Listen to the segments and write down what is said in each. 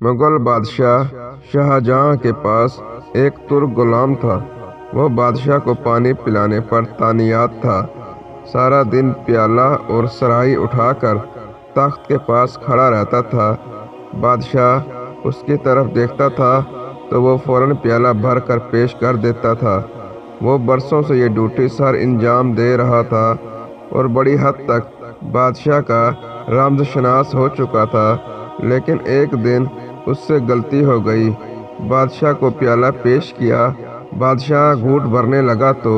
مغل بادشاہ شاہجہاں کے پاس ایک ترک غلام تھا۔ وہ بادشاہ کو پانی پلانے پر تعنیات تھا۔ سارا دن پیالہ اور سراہی اٹھا کر تخت کے پاس کھڑا رہتا تھا۔ بادشاہ اس کی طرف دیکھتا تھا تو وہ فوراً پیالہ بھر کر پیش کر دیتا تھا۔ وہ برسوں سے یہ ڈیوٹی سر انجام دے رہا تھا اور بڑی حد تک بادشاہ کا رمز شناس ہو چکا تھا، لیکن ایک دن اس سے غلطی ہو گئی۔ بادشاہ کو پیالہ پیش کیا۔ بادشاہ گھونٹ بھرنے لگا تو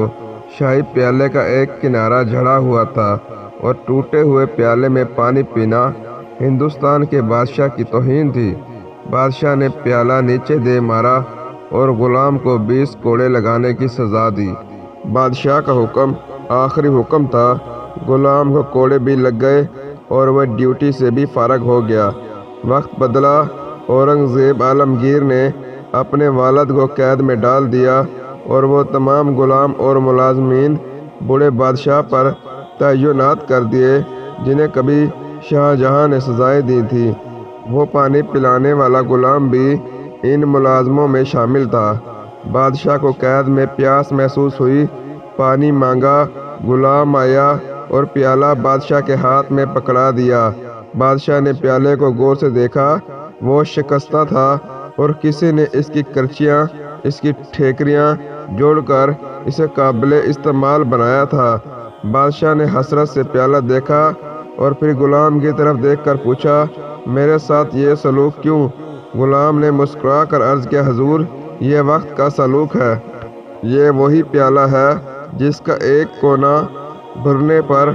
شاہی پیالے کا ایک کنارہ جھڑا ہوا تھا اور ٹوٹے ہوئے پیالے میں پانی پینا ہندوستان کے بادشاہ کی توہین تھی۔ بادشاہ نے پیالہ نیچے دے مارا اور غلام کو 20 کوڑے لگانے کی سزا دی۔ بادشاہ کا حکم آخری حکم تھا۔ غلام کو کوڑے بھی لگ گئے اور وہ ڈیوٹی سے بھی فارغ ہو گیا۔ وقت بدلا۔ اورنگزیب عالمگیر نے اپنے والد کو قید میں ڈال دیا اور وہ تمام غلام اور ملازمین بوڑھے بادشاہ پر تعینات کر دیے جنہیں کبھی شاہجہاں نے سزائیں دی تھیں۔ وہ پانی پلانے والا غلام بھی ان ملازموں میں شامل تھا۔ بادشاہ کو قید میں پیاس محسوس ہوئی۔ پانی مانگا۔ غلام آیا اور پیالہ بادشاہ کے ہاتھ میں پکڑا دیا۔ بادشاہ نے پیالے کو غور سے دیکھا۔ وہ شکستہ تھا اور کسی نے اس کی کرچیاں، اس کی ٹھیکریاں جوڑ کر اسے قابل استعمال بنایا تھا۔ بادشاہ نے حسرت سے پیالہ دیکھا اور پھر غلام کی طرف دیکھ کر پوچھا، میرے ساتھ یہ سلوک کیوں؟ غلام نے مسکرا کر عرض کیا، حضور، یہ وقت کا سلوک ہے۔ یہ وہی پیالہ ہے جس کا ایک کونا بھرنے پر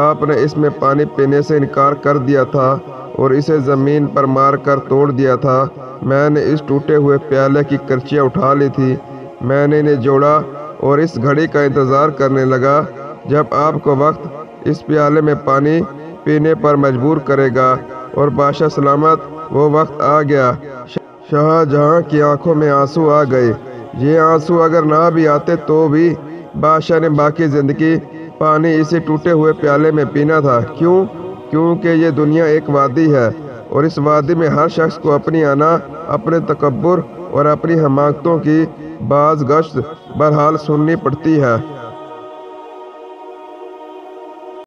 آپ نے اس میں پانی پینے سے انکار کر دیا تھا اور اسے زمین پر مار کر توڑ دیا تھا۔ میں نے اس ٹوٹے ہوئے پیالے کی کرچیاں اٹھا لی تھی۔ میں نے انہیں جوڑا اور اس گھڑی کا انتظار کرنے لگا جب آپ کو وقت اس پیالے میں پانی پینے پر مجبور کرے گا، اور بادشاہ سلامت وہ وقت آ گیا۔ شاہجہاں کی آنکھوں میں آنسو آ گئے۔ یہ آنسو اگر نہ بھی آتے تو بھی بادشاہ نے باقی زندگی پانی اسی ٹوٹے ہوئے پیالے میں پینا تھا۔ کیوں؟ کیونکہ یہ دنیا ایک وادی ہے اور اس وادی میں ہر شخص کو اپنی انا، اپنے تکبر اور اپنی حماقتوں کی باز گشت بہرحال سننی پڑتی ہے۔